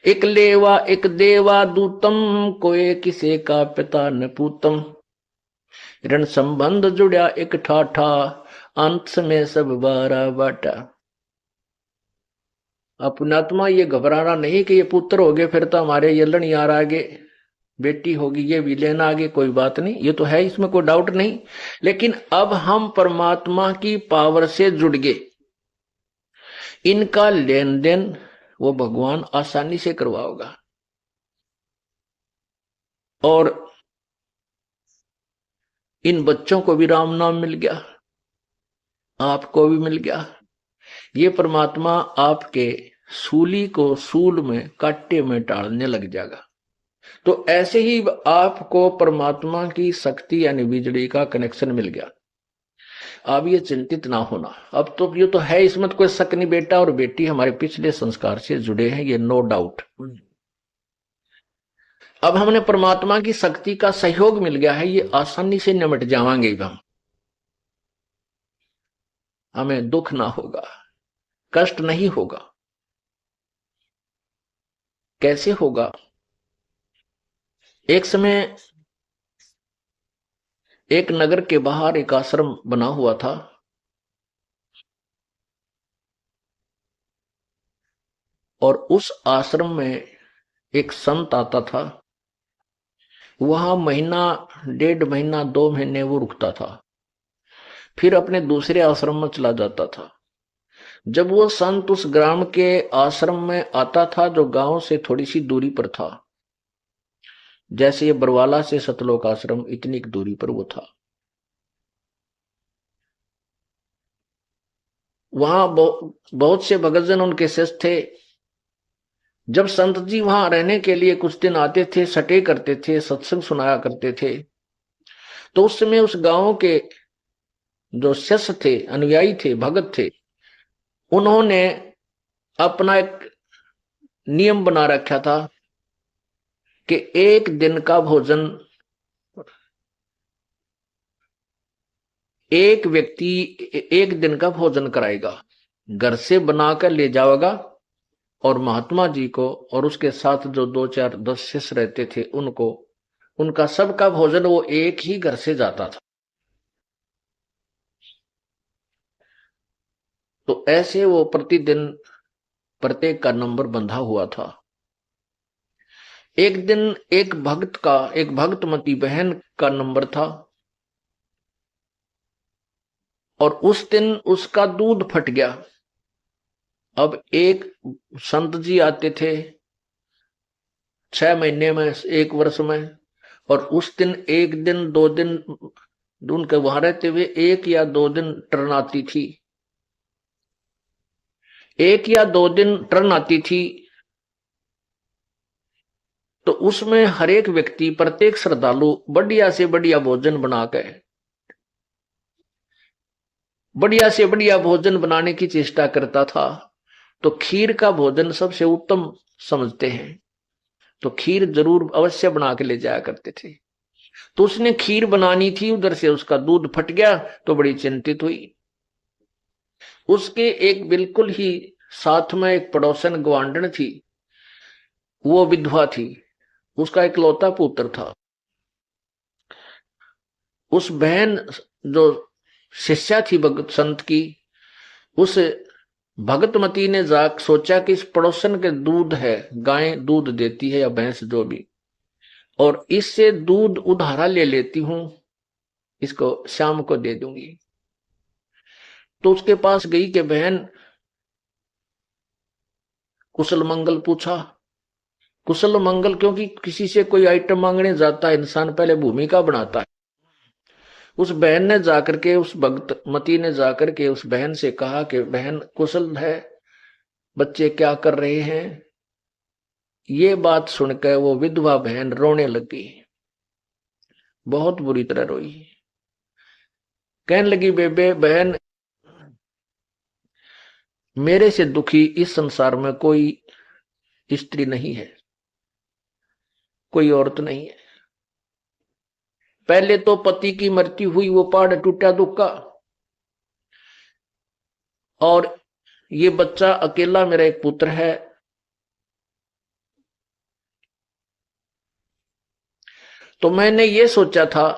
एक लेवा एक देवा दूतम, कोई किसे का पिता न पूतम। ऋण संबंध जुड़ा एक ठाठा, अंत में सब बारा बाटा। अपनात्मा ये घबराना नहीं कि ये पुत्र हो गए फिर तो हमारे ये लड़ियार आगे, बेटी होगी ये भी लेना आगे, कोई बात नहीं, ये तो है, इसमें कोई डाउट नहीं। लेकिन अब हम परमात्मा की पावर से जुड़ गए, इनका लेन देन वो भगवान आसानी से करवाओगा। और इन बच्चों को भी राम नाम मिल गया, आपको भी मिल गया। ये परमात्मा आपके सूली को सूल में कांटे में डालने लग जाएगा। तो ऐसे ही आपको परमात्मा की शक्ति यानी बिजली का कनेक्शन मिल गया। अब ये चिंतित ना होना, अब तो ये तो है, इसमें तो कोई शक नहीं, बेटा और बेटी हमारे पिछले संस्कार से जुड़े हैं, ये नो डाउट। अब हमने परमात्मा की शक्ति का सहयोग मिल गया है, ये आसानी से निमट जावांगे हम, हमें दुख ना होगा, कष्ट नहीं होगा। कैसे होगा? एक समय एक नगर के बाहर एक आश्रम बना हुआ था, और उस आश्रम में एक संत आता था। वहां महीना, 1.5 महीना, 2 महीने वो रुकता था, फिर अपने दूसरे आश्रम में चला जाता था। जब वो संत उस ग्राम के आश्रम में आता था जो गांव से थोड़ी सी दूरी पर था, जैसे ये बरवाला से सतलोक आश्रम इतनी दूरी पर वो था, वहां बहुत से भगतजन उनके शिष्य थे। जब संत जी वहां रहने के लिए कुछ दिन आते थे, सटे करते थे, सत्संग सुनाया करते थे, तो उस समय उस गांव के जो शिष्य थे, अनुयायी थे, भगत थे, उन्होंने अपना एक नियम बना रखा था कि एक दिन का भोजन एक व्यक्ति एक दिन का भोजन कराएगा, घर से बनाकर ले जाएगा, और महात्मा जी को और उसके साथ जो 2 4 10 शिष्य रहते थे उनको, उनका सबका भोजन वो एक ही घर से जाता था। तो ऐसे वो प्रतिदिन प्रत्येक का नंबर बंधा हुआ था। एक दिन एक भक्तमती बहन का नंबर था, और उस दिन उसका दूध फट गया। अब एक संत जी आते थे 6 महीने में, 1 वर्ष में, और उस दिन एक दिन 2 दिन उनके वहां रहते हुए 1 या 2 दिन टर्न आती थी, 1 या 2 दिन टर्न आती थी। तो उसमें हर एक व्यक्ति, प्रत्येक श्रद्धालु बढ़िया से बढ़िया भोजन बनाकर, बढ़िया से बढ़िया भोजन बनाने की चेष्टा करता था। तो खीर का भोजन सबसे उत्तम समझते हैं, तो खीर जरूर अवश्य बना के ले जाया करते थे। तो उसने खीर बनानी थी, उधर से उसका दूध फट गया, तो बड़ी चिंतित हुई। उसके एक बिल्कुल ही साथ में एक पड़ोसन ग्वांडन थी, वो विधवा थी, उसका इकलौता पुत्र था। उस बहन जो शिष्या थी भगत संत की, उस भगतमती ने जाक सोचा कि इस पड़ोसन के दूध है, गाय दूध देती है या भैंस जो भी, और इससे दूध उधारा ले लेती हूं, इसको शाम को दे दूंगी। तो उसके पास गई कि बहन, कुशल मंगल पूछा। कुशल मंगल, क्योंकि किसी से कोई आइटम मांगने जाता है इंसान पहले भूमिका बनाता है। उस बहन ने जाकर के, उस भगतमती ने जाकर के उस बहन से कहा कि बहन कुशल है, बच्चे क्या कर रहे हैं। ये बात सुनकर वो विधवा बहन रोने लगी, बहुत बुरी तरह रोई। कहने लगी, बेबे बहन, मेरे से दुखी इस संसार में कोई स्त्री नहीं है, कोई औरत नहीं है। पहले तो पति की मृत्यु हुई, वो पहाड़ टूटा दुख का, और ये बच्चा अकेला मेरा एक पुत्र है, तो मैंने ये सोचा था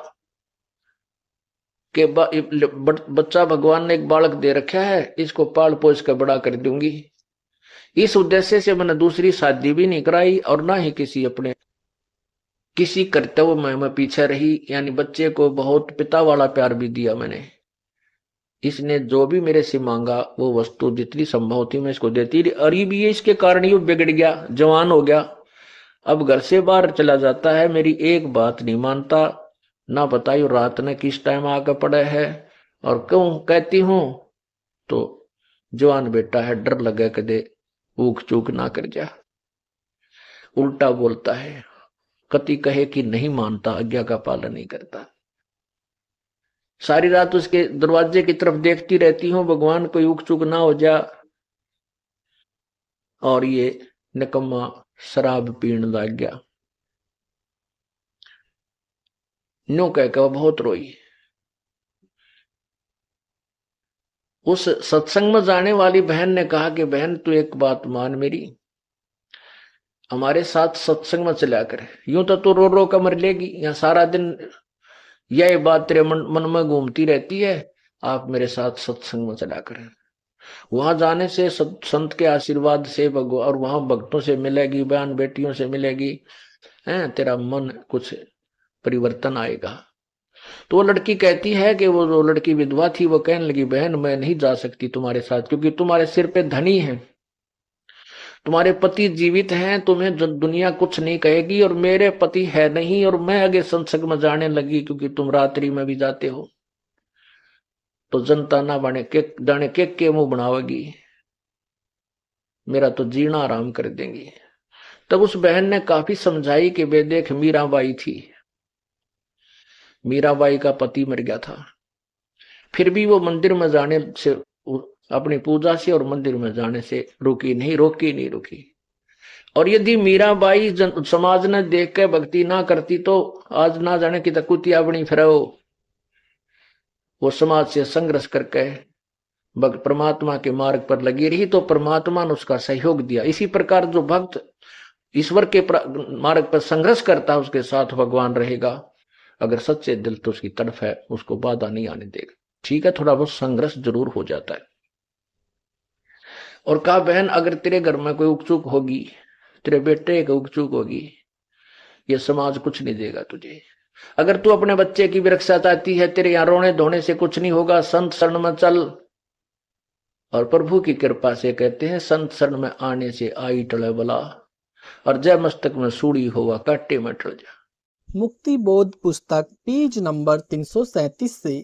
कि बच्चा भगवान ने एक बालक दे रखा है, इसको पाल पोस कर बड़ा कर दूंगी। इस उद्देश्य से मैंने दूसरी शादी भी नहीं कराई और ना ही किसी कर्तव्य में मैं पीछे रही, यानी बच्चे को बहुत पिता वाला प्यार भी दिया मैंने। इसने जो भी मेरे से मांगा वो वस्तु जितनी संभव थी मैं इसको देती रही, और ये भी इसके कारण ये बिगड़ गया, जवान हो गया, अब घर से बाहर चला जाता है, मेरी एक बात नहीं मानता, ना बताइयो रात ने किस टाइम आकर पड़े है, और क्यों कहती हूं तो जवान बेटा है, डर लगे कदे ऊक चूक ना कर जा, उल्टा बोलता है, कति कहे कि नहीं मानता, आज्ञा का पालन नहीं करता। सारी रात उसके दरवाजे की तरफ देखती रहती हूं, भगवान कोई उक चुक ना हो जा, और ये निकम्मा शराब पीने लग गया। न्यू कहकर वह बहुत रोई। उस सत्संग में जाने वाली बहन ने कहा कि बहन तू एक बात मान मेरी, हमारे साथ सत्संग में चला कर, यूं तो तू रो रो कर मर लेगी, या सारा दिन यह बात तेरे मन में घूमती रहती है, आप मेरे साथ सत्संग में चला कर, वहां जाने से संत के आशीर्वाद से और वहां भक्तों से मिलेगी, बहन बेटियों से मिलेगी, है तेरा मन कुछ परिवर्तन आएगा। तो वो लड़की कहती है कि वो जो लड़की विधवा थी वो कहने लगी, बहन मैं नहीं जा सकती तुम्हारे साथ, क्योंकि तुम्हारे सिर पे धनी है, तुम्हारे पति जीवित हैं, तुम्हें दुनिया कुछ नहीं कहेगी, और मेरे पति है नहीं, और मैं आगे संसर्ग में जाने लगी क्योंकि तुम रात्रि में भी जाते हो, तो जनता ना बने के मुंह बनावेगी, मेरा तो जीना आराम कर देंगी। तब उस बहन ने काफी समझाई कि बे देख मीराबाई थी, मीराबाई का पति मर गया था, फिर भी वो मंदिर में जाने से, अपनी पूजा से और मंदिर में जाने से रोकी नहीं। और यदि मीराबाई समाज ने देख के भक्ति ना करती तो आज ना जाने की कुतिया बनी फिर वो समाज से संघर्ष करके भक्त परमात्मा के मार्ग पर लगी रही, तो परमात्मा ने उसका सहयोग दिया। इसी प्रकार जो भक्त ईश्वर के मार्ग पर संघर्ष करता है उसके साथ भगवान रहेगा, अगर सच्चे दिल तो उसकी तरफ है, उसको बाधा नहीं आने देगा। ठीक है, थोड़ा बहुत संघर्ष जरूर हो जाता है। और कहा बहन अगर तेरे घर में कोई उकचूक होगी, तेरे बेटे की उकचूक होगी, ये समाज कुछ नहीं देगा तुझे। अगर तू अपने बच्चे की भी रक्षा चाहती है, तेरे यहां रोने धोने से कुछ नहीं होगा, संत शरण में चल। और प्रभु की कृपा से कहते हैं संत शरण में आने से आई टले बला, और जय मस्तक में सूड़ी होगा काटे में टल जा। मुक्ति बोध पुस्तक पेज नंबर 337 से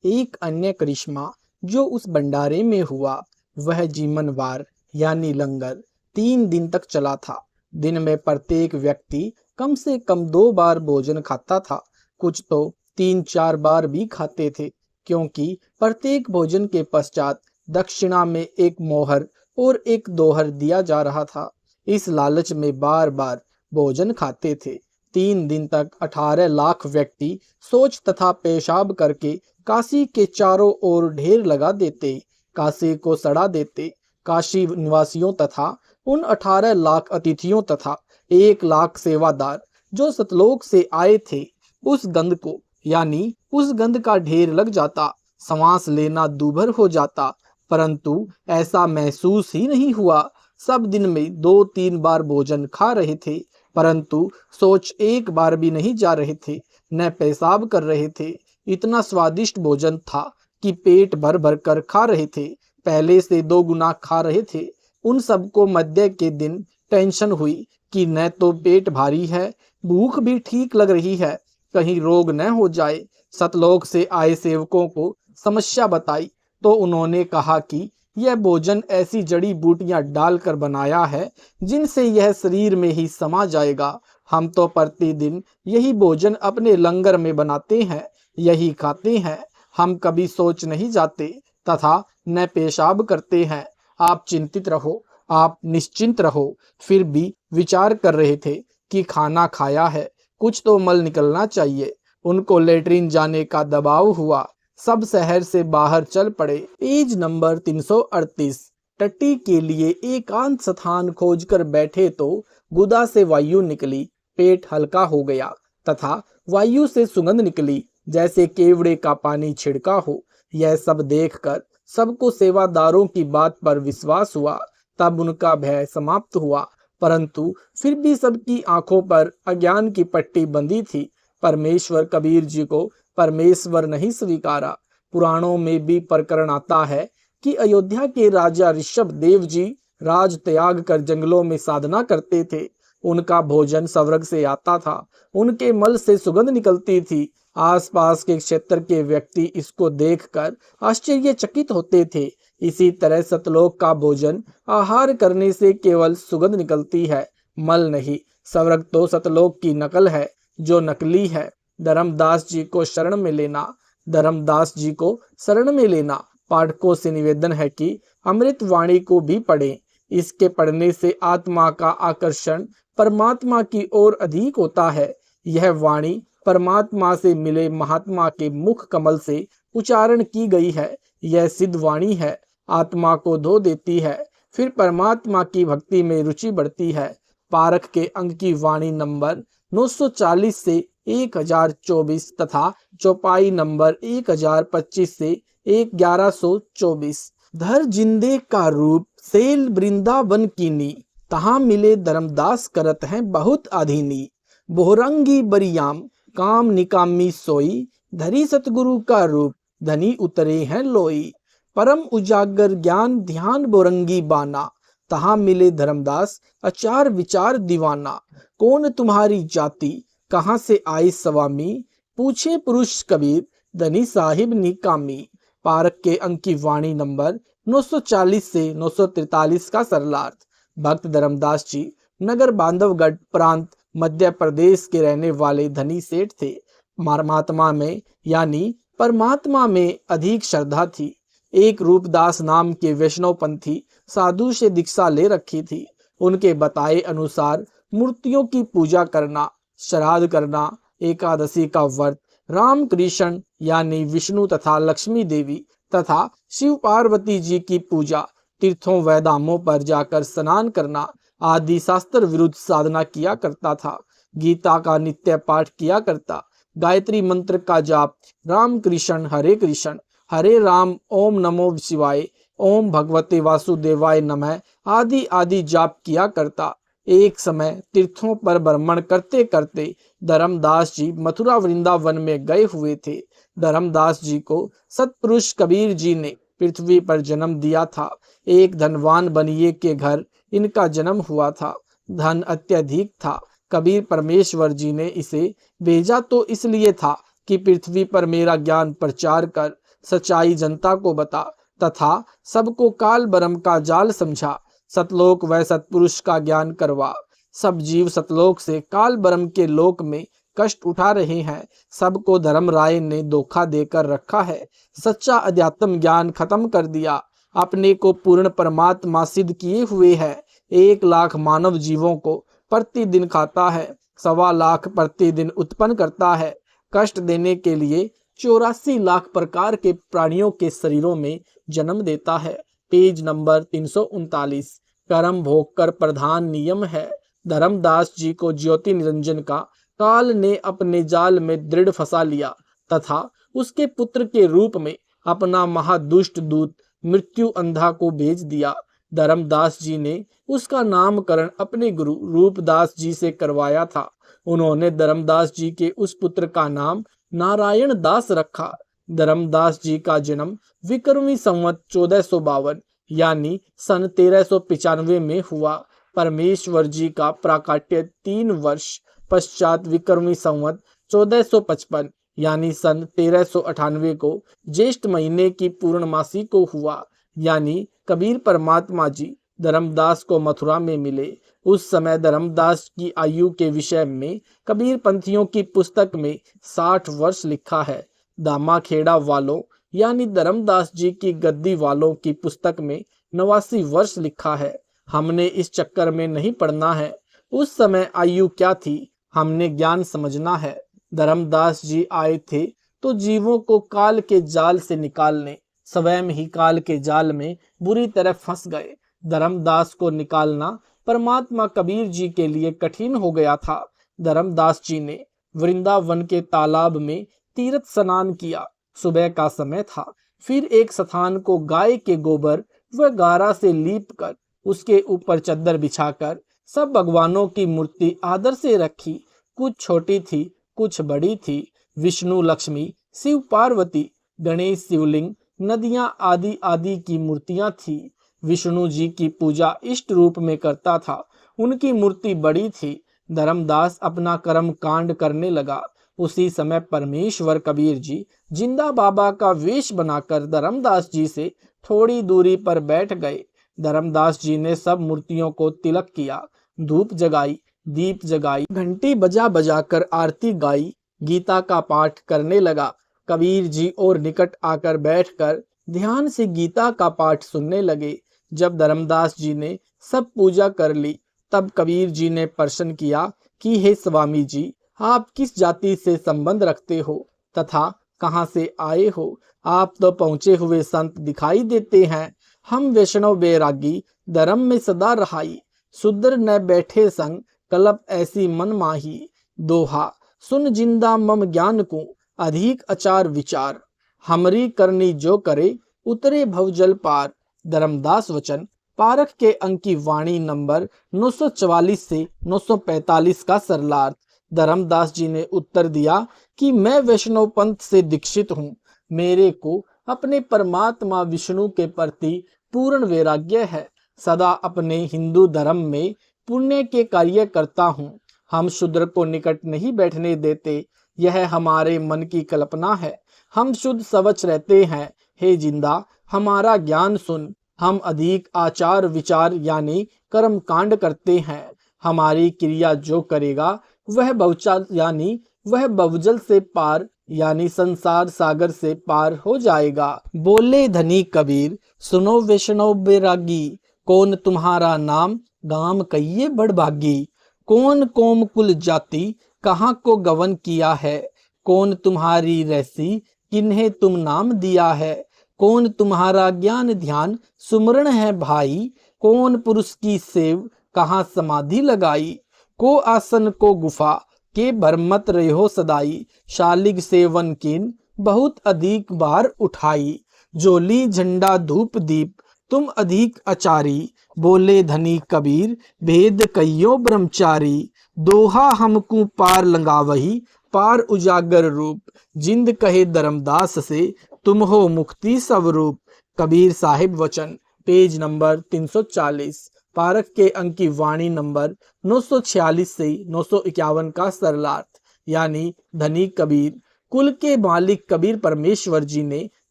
एक अन्य करिश्मा जो उस भंडारे में हुआ वह जीवनवार यानी लंगर 3 दिन तक चला था। दिन में प्रत्येक व्यक्ति कम से कम 2 बार भोजन खाता था, कुछ तो 3-4 बार भी खाते थे, क्योंकि प्रत्येक भोजन के पश्चात दक्षिणा में एक मोहर और एक दोहर दिया जा रहा था। इस लालच में बार बार भोजन खाते थे। 3 दिन तक 18 लाख व्यक्ति शौच तथा पेशाब करके काशी के चारों ओर ढेर लगा देते, काशी को सड़ा देते। काशी निवासियों तथा उन 18 लाख अतिथियों तथा 1 लाख सेवादार जो सतलोक से आए थे, उस गंध को यानी उस गंध का ढेर लग जाता, सांस लेना दूभर हो जाता, परंतु ऐसा महसूस ही नहीं हुआ। सब दिन में 2-3 बार भोजन खा रहे थे, परंतु शौच एक बार भी नहीं जा रहे थे, न पेशाब कर रहे थे। इतना स्वादिष्ट भोजन था कि पेट भर भर कर खा रहे थे, पहले से 2 गुना खा रहे थे। उन सबको मध्य के दिन टेंशन हुई कि न तो पेट भारी है, भूख भी ठीक लग रही है, कहीं रोग न हो जाए। सतलोक से आए सेवकों को समस्या बताई तो उन्होंने कहा कि यह भोजन ऐसी जड़ी बूटियां डालकर बनाया है जिनसे यह शरीर में ही समा जाएगा। हम तो प्रतिदिन यही भोजन अपने लंगर में बनाते हैं, यही खाते हैं, हम कभी सोच नहीं जाते तथा न पेशाब करते हैं। आप चिंतित रहो, आप निश्चिंत रहो। फिर भी विचार कर रहे थे कि खाना खाया है, कुछ तो मल निकलना चाहिए। उनको लेटरिन जाने का दबाव हुआ, सब शहर से बाहर चल पड़े। Page number 338। टट्टी के लिए एकांत स्थान खोजकर बैठे तो गुदा से वायु निकली, पेट हल्का हो गया तथा वायु से सुगंध निकली जैसे केवड़े का पानी छिड़का हो। यह सब देखकर सबको सेवादारों की बात पर विश्वास हुआ। तब उनका भय समाप्त हुआ, परंतु फिर भी सबकी आंखों पर अज्ञान की पट्टी बंधी थी। परमेश्वर कबीर जी को परमेश्वर नहीं स्वीकारा। पुराणों में भी प्रकरण आता है कि अयोध्या के राजा ऋषभ देव जी राज त्याग कर जंगलों में साधना करते थे। उनका भोजन स्वर्ग से आता था, उनके मल से सुगंध निकलती थी। आसपास के क्षेत्र के व्यक्ति इसको देखकर आश्चर्यचकित होते थे। इसी तरह सतलोक का भोजन आहार करने से केवल सुगंध निकलती है, मल नहीं। स्वर्ग तो सतलोक की नकल है जो नकली है। धर्मदास जी को शरण में लेना, धर्मदास जी को शरण में लेना। पाठकों से निवेदन है कि अमृत वाणी को भी पढ़ें। इसके पढ़ने से आत्मा का आकर्षण परमात्मा की ओर अधिक होता है। यह वाणी परमात्मा से मिले महात्मा के मुख कमल से उच्चारण की गई है। यह सिद्ध वाणी है, आत्मा को धो देती है, फिर परमात्मा की भक्ति में रुचि बढ़ती है। पारख के अंक की वाणी नंबर 940 से 1024 तथा चौपाई नंबर 1025 से 1124। धर जिंदे का रूप सेल वृंदावन कीनी, तहाँ मिले धर्मदास करत हैं बहुत अधीनी। बोहरंगी बरियाम काम निकामी सोई, धरी सतगुरु का रूप धनी उतरे हैं लोई। परम उजागर ज्ञान ध्यान बोरंगी बाना, तहाँ मिले धर्मदास अचार विचार दीवाना। कौन तुम्हारी जाति कहाँ से आई स्वामी, पूछे पुरुष कबीर धनी साहिब निकामी। पारक के अंक की वाणी नंबर 940 से 943 का सरलार्थ। भक्त धर्मदास जी नगर बांधवगढ़ प्रांत मध्य प्रदेश के रहने वाले धनी सेठ थे। परमात्मा में यानी परमात्मा में अधिक श्रद्धा थी। एक रूपदास नाम के वैष्णवपंथी साधु से दीक्षा ले रखी थी। उनके बताए अनुसार मूर्तियों की पूजा करना, श्राद्ध करना, एकादशी का व्रत, राम कृष्ण यानी विष्णु तथा लक्ष्मी देवी तथा शिव पार्वती जी की पूजा, तीर्थों व धामों पर जाकर स्नान करना आदि शास्त्र विरुद्ध साधना किया करता था। गीता का नित्य पाठ किया करता, गायत्री मंत्र का जाप, राम कृष्ण हरे राम ओम नमो शिवाय, ओम भगवते वासुदेवाय नमः आदि आदि जाप किया करता। एक समय तीर्थों पर भ्रमण करते करते धर्मदास जी मथुरा वृंदावन में गए हुए थे। धर्मदास जी को सतपुरुष कबीर जी ने पृथ्वी पर जन्म दिया था। एक धनवान बनिए के घर इनका जन्म हुआ था। धन अत्यधिक था। कबीर परमेश्वर जी ने इसे भेजा तो इसलिए था कि पृथ्वी पर मेरा ज्ञान प्रचार कर सच्चाई जनता को बता तथा सबको काल ब्रह्म का जाल समझा, सतलोक व सतपुरुष का ज्ञान करवा। सब जीव सतलोक से काल ब्रह्म के लोक में कष्ट उठा रहे हैं। सबको धर्मराय ने धोखा देकर रखा है। सच्चा अध्यात्म ज्ञान खत्म कर दिया, अपने को पूर्ण परमात्मा सिद्ध किए हुए है। 1 लाख मानव जीवों को प्रतिदिन खाता है, 1.25 लाख प्रतिदिन उत्पन्न करता है। कष्ट देने के लिए 84 लाख प्रकार के प्राणियों के शरीरों में जन्म देता है। Page number 339। कर्म भोग कर प्रधान नियम है। धर्मदास जी को ज्योति निरंजन का काल ने अपने जाल में दृढ़ फंसा लिया तथा उसके पुत्र के रूप में अपना महादुष्ट दूत मृत्यु अंधा को भेज दिया। धर्मदास जी ने उसका नामकरण अपने गुरु रूपदास जी से करवाया था। उन्होंने धर्मदास जी के उस पुत्र का नाम नारायण दास रखा। धर्मदास जी का जन्म विक्रमी संवत 1452 यानी सन 1395 में हुआ। परमेश्वर जी का प्राकट्य 3 वर्ष पश्चात विक्रमी संवत 1455 यानी सन 1398 को ज्येष्ठ महीने की पूर्णमासी को हुआ। यानी कबीर परमात्मा जी धर्मदास को मथुरा में मिले। उस समय धर्मदास की आयु के विषय में कबीर पंथियों की पुस्तक में 60 वर्ष लिखा है। दामाखेड़ा वालों यानी धर्मदास जी की गद्दी वालों की पुस्तक में 89 वर्ष लिखा है। हमने इस चक्कर में नहीं पड़ना है उस समय आयु क्या थी, हमने ज्ञान समझना है। धर्मदास जी आए थे तो जीवों को काल के जाल से निकालने, स्वयं ही काल के जाल में बुरी तरह फंस गए। धर्मदास को निकालना परमात्मा कबीर जी के लिए कठिन हो गया था। धर्मदास जी ने वृंदावन के तालाब में तीर्थ स्नान किया। सुबह का समय था। फिर एक स्थान को गाय के गोबर व गारा से लीप कर उसके ऊपर चद्दर बिछाकर सब भगवानों की मूर्ति आदर से रखी। कुछ छोटी थी, कुछ बड़ी थी। विष्णु, लक्ष्मी, शिव पार्वती, गणेश, शिवलिंग, नदियां आदि आदि की मूर्तियां थी। विष्णु जी की पूजा इष्ट रूप में करता था। उनकी मूर्ति बड़ी थी। धर्मदास अपना कर्म कांड करने लगा। उसी समय परमेश्वर कबीर जी जिंदा बाबा का वेश बनाकर धर्मदास जी से थोड़ी दूरी पर बैठ गए। धर्मदास जी ने सब मूर्तियों को तिलक किया, धूप जगाई, दीप जगाई, घंटी बजा बजा कर आरती गाई, गीता का पाठ करने लगा। कबीर जी और निकट आकर बैठकर ध्यान से गीता का पाठ सुनने लगे। जब धर्मदास जी ने सब पूजा कर ली, तब कबीर जी ने प्रश्न किया कि हे स्वामी जी, आप किस जाति से संबंध रखते हो तथा कहाँ से आए हो? आप तो पहुंचे हुए संत दिखाई देते हैं। हम वैष्णव बैरागी, धर्म में सदा रहाई, सुधर न बैठे संग, कलप ऐसी मन माही। दोहा, सुन जिंदा मम ज्ञान को, अधिक अचार विचार, हमरी करनी जो करे, उतरे भवजल पार। धर्मदास वचन पारख के अंक की वाणी नंबर 944 से 945 का सरलार्थ। धर्मदास जी ने उत्तर दिया कि मैं वैष्णव पंथ से दीक्षित हूँ। मेरे को अपने परमात्मा विष्णु के प्रति पूर्ण वैराग्य है। सदा अपने हिंदू धर्म में पुण्य के कार्य करता हूँ। हम शूद्र को निकट नहीं बैठने देते, यह हमारे मन की कल्पना है। हम शुद्ध सवच रहते हैं। हे जिंदा, हमारा ज्ञान सुन। हम अधिक आचार विचार यानी कर्म कांड करते हैं। हमारी क्रिया जो करेगा वह बहुचार यानी वह बहुजल से पार यानी संसार सागर से पार हो जाएगा। बोले धनी कबीर, सुनो वैष्णव बैरागी, कौन तुम्हारा नाम, गाम कहिए बड़भागी। कौन कोम कुल जाति, कहाँ को गवन किया है। कौन तुम्हारी रैसी, किन्हें तुम नाम दिया है। कौन तुम्हारा ज्ञान ध्यान सुमरण है भाई। कौन पुरुष की सेव, कहाँ समाधि लगाई। को आसन को गुफा, के भरमत रहो सदाई। शालिग सेवन किन, बहुत अधिक बार उठाई। जोली झंडा धूप दीप, तुम अधिक अचारी। बोले धनी कबीर, भेद कहियो ब्रह्मचारी। दोहा हमकु पार लंगावही, पार उजागर रूप। जिंद कहे धर्मदास से, तुम हो मुक्ति स्वरूप। कबीर साहिब वचन, पेज नंबर 340। पारख के अंक की वाणी नंबर 946 से 951 का सरलार्थ। यानी धनी कबीर। कुल के मालिक कबीर परमेश्वर जी ने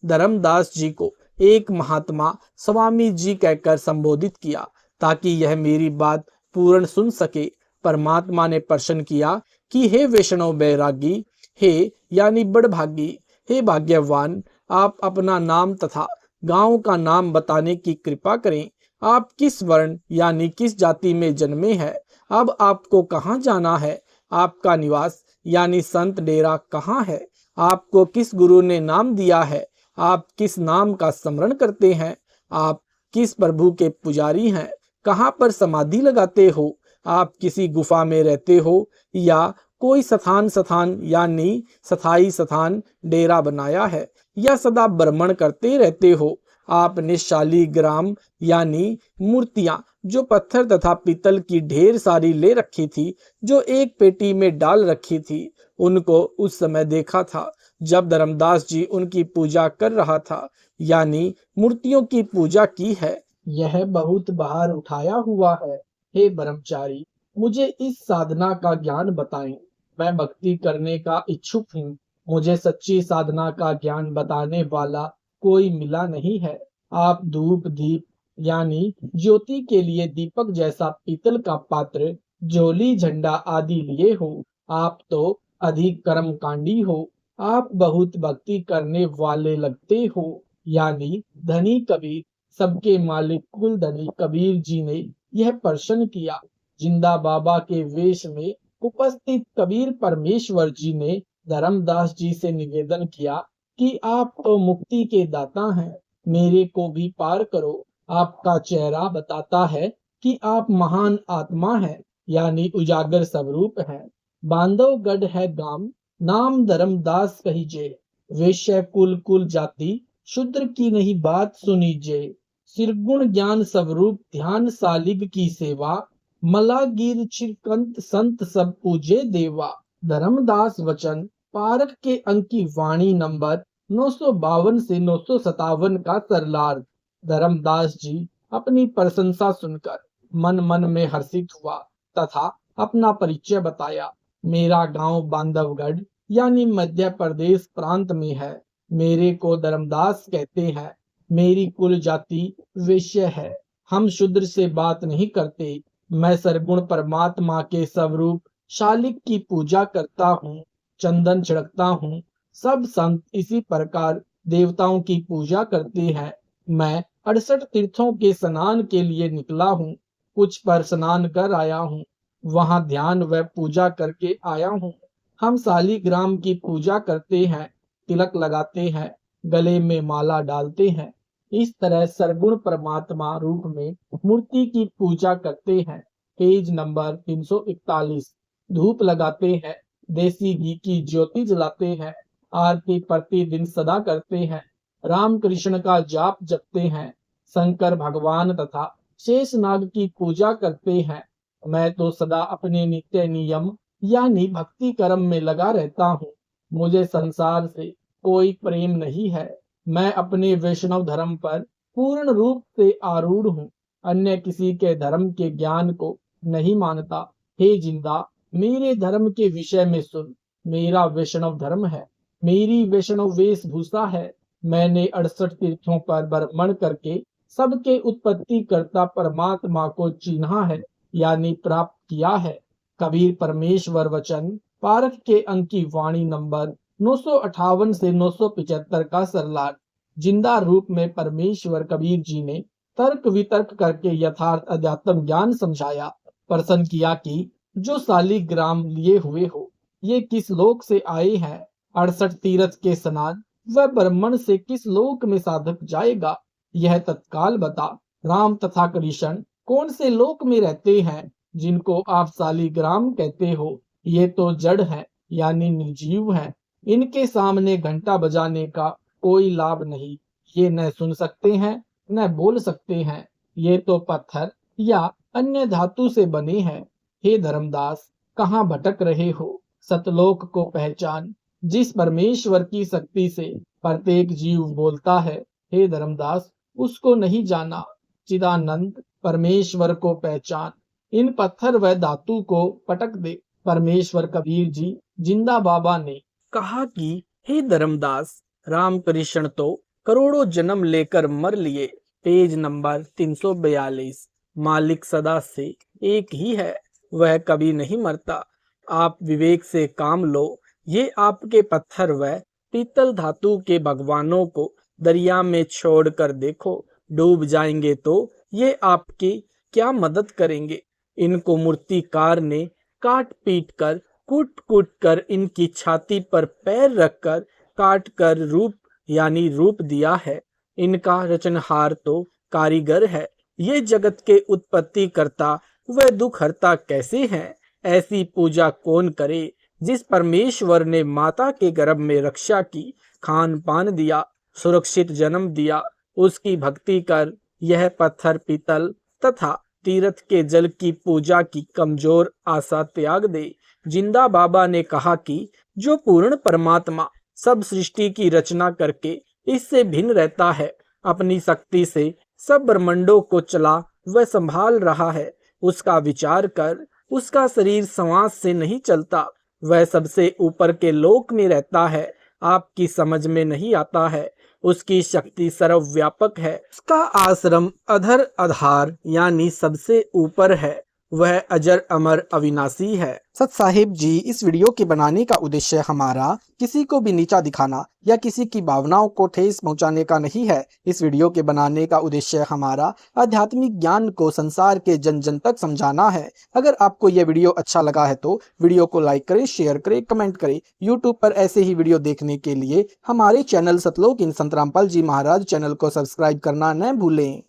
धर्मदास जी को एक महात्मा स्वामी जी कहकर संबोधित किया ताकि यह मेरी बात पूर्ण सुन सके। परमात्मा ने प्रश्न किया कि हे वैष्णव बैरागी, हे यानी बड़भागी, हे भाग्यवान, आप अपना नाम तथा गांव का नाम बताने की कृपा करें। आप किस वर्ण यानी किस जाति में जन्मे हैं। अब आपको कहाँ जाना है। आपका निवास यानी संत डेरा कहाँ है। आपको किस गुरु ने नाम दिया है। आप किस नाम का स्मरण करते हैं। आप किस प्रभु के पुजारी हैं। कहाँ पर समाधि लगाते हो। आप किसी गुफा में रहते हो या कोई स्थान यानी स्थाई स्थान डेरा बनाया है या सदा भ्रमण करते रहते हो। आपने शालीग्राम यानी मूर्तियां जो पत्थर तथा पीतल की ढेर सारी ले रखी थी, जो एक पेटी में डाल रखी थी, उनको उस समय देखा था जब धर्मदास जी उनकी पूजा कर रहा था, यानी मूर्तियों की पूजा की है। यह बहुत बाहर उठाया हुआ है। हे ब्रह्मचारी, मुझे इस साधना का ज्ञान बताएं। मैं भक्ति करने का इच्छुक हूँ। मुझे सच्ची साधना का ज्ञान बताने वाला कोई मिला नहीं है। आप धूप दीप यानी ज्योति के लिए दीपक जैसा पीतल का पात्र, जोली झंडा आदि लिए हो। आप तो अधिक कर्मकांडी हो। आप बहुत भक्ति करने वाले लगते हो। यानी धनी कबीर, सबके मालिक कुल धनी कबीर जी ने यह प्रश्न किया। जिंदा बाबा के वेश में उपस्थित कबीर परमेश्वर जी ने धर्मदास जी से निवेदन किया कि आप तो मुक्ति के दाता हैं, मेरे को भी पार करो। आपका चेहरा बताता है कि आप महान आत्मा हैं, यानी उजागर स्वरूप हैं। बांधवगढ़ है गाम, नाम धर्मदास कहिजे। वैश्य कुल कुल जाति, शूद्र की नहीं बात सुनीजे। सिरगुण ज्ञान स्वरूप ध्यान सालिग की सेवा। मलागीर चिरकंत संत सब पूजे देवा। धर्मदास वचन पारख के अंकी वाणी नंबर 952 से 957 का सरलार्थ। धर्मदास जी अपनी प्रशंसा सुनकर मन मन में हर्षित हुआ तथा अपना परिचय बताया। मेरा गांव बांधवगढ़ यानी मध्य प्रदेश प्रांत में है। मेरे को धर्मदास कहते हैं। मेरी कुल जाति वैश्य है। हम शूद्र से बात नहीं करते। मैं सरगुण परमात्मा के स्वरूप शालिक की पूजा करता हूँ, चंदन छिड़कता हूँ। सब संत इसी प्रकार देवताओं की पूजा करते हैं। मैं 68 तीर्थों के स्नान के लिए निकला हूँ। कुछ पर स्नान कर आया हूँ। वहां ध्यान व पूजा करके आया हूँ। हम शालिग्राम की पूजा करते हैं, तिलक लगाते हैं, गले में माला डालते हैं। इस तरह सरगुण परमात्मा रूप में मूर्ति की पूजा करते हैं। Page number 341। धूप लगाते हैं, देसी घी की ज्योति जलाते हैं, आरती प्रतिदिन सदा करते हैं, राम कृष्ण का जाप जपते हैं, शंकर भगवान तथा शेषनाग की पूजा करते हैं। मैं तो सदा अपने नित्य नियम यानी भक्ति कर्म में लगा रहता हूँ। मुझे संसार से कोई प्रेम नहीं है। मैं अपने वैष्णव धर्म पर पूर्ण रूप से आरूढ़ हूँ। अन्य किसी के धर्म के ज्ञान को नहीं मानता। हे जिंदा, मेरे धर्म के विषय में सुन। मेरा वैष्णव धर्म है, मेरी वैष्णव वेशभूषा है। मैंने 68 तीर्थों पर भ्रमण करके सबके उत्पत्ति करता परमात्मा को चिन्हा है यानी प्राप्त किया है। कबीर परमेश्वर वचन पारख के अंकी वाणी नंबर 958 से 975 का सरलार्थ। जिंदा रूप में परमेश्वर कबीर जी ने तर्क वितर्क करके यथार्थ अध्यात्म ज्ञान समझाया। प्रश्न किया कि जो शालिग्राम लिए हुए हो, ये किस लोक से आए हैं? 68 तीर्थ के स्नान व ब्रह्मण से किस लोक में साधक जाएगा? यह तत्काल बता। राम तथा कृष्ण कौन से लोक में रहते हैं जिनको आप शालिग्राम कहते हो? ये तो जड़ है यानी निर्जीव है। इनके सामने घंटा बजाने का कोई लाभ नहीं। ये न सुन सकते हैं न बोल सकते हैं। ये तो पत्थर या अन्य धातु से बने हैं। हे धर्मदास, कहाँ भटक रहे हो? सतलोक को पहचान, जिस परमेश्वर की शक्ति से प्रत्येक जीव बोलता है। हे धर्मदास, उसको नहीं जाना। चिदानंद परमेश्वर को पहचान। इन पत्थर व धातु को पटक दे। परमेश्वर कबीर जी जिंदा बाबा ने कहा कि हे धर्मदास, रामकृष्ण तो करोड़ों जन्म लेकर मर लिए। Page number 342। मालिक सदा से एक ही है, वह कभी नहीं मरता। आप विवेक से काम लो। ये आपके पत्थर व पीतल धातु के भगवानों को दरिया में छोड़कर देखो, डूब जाएंगे तो ये आपकी क्या मदद करेंगे? इनको मूर्तिकार ने काट पीट कर कूट कूट कर इनकी छाती पर पैर रखकर काट कर रूप यानी रूप दिया है। इनका रचनहार तो कारीगर है। ये जगत के उत्पत्ति करता व दुख हरता कैसे हैं? ऐसी पूजा कौन करे जिस परमेश्वर ने माता के गर्भ में रक्षा की, खान पान दिया, सुरक्षित जन्म दिया। उसकी भक्ति कर यह पत्थर पीतल तथा तीर्थ के जल की पूजा की कमजोर आशा त्याग दे। जिंदा बाबा ने कहा कि जो पूर्ण परमात्मा सब सृष्टि की रचना करके इससे भिन्न रहता है, अपनी शक्ति से सब ब्रह्मांडों को चला व संभाल रहा है, उसका विचार कर। उसका शरीर श्वास से नहीं चलता, वह सबसे ऊपर के लोक में रहता है, आपकी समझ में नहीं आता है। उसकी शक्ति सर्वव्यापक है। उसका आश्रम अधर आधार यानी सबसे ऊपर है। वह अजर अमर अविनाशी है। सत साहिब जी, इस वीडियो के बनाने का उद्देश्य हमारा किसी को भी नीचा दिखाना या किसी की भावनाओं को ठेस पहुंचाने का नहीं है। इस वीडियो के बनाने का उद्देश्य हमारा आध्यात्मिक ज्ञान को संसार के जन जन तक समझाना है। अगर आपको यह वीडियो अच्छा लगा है तो वीडियो को लाइक करें, शेयर करें, कमेंट करें। यूट्यूब पर ऐसे ही वीडियो देखने के लिए हमारे चैनल सतलोक इन संत रामपाल जी महाराज चैनल को सब्सक्राइब करना न भूलें।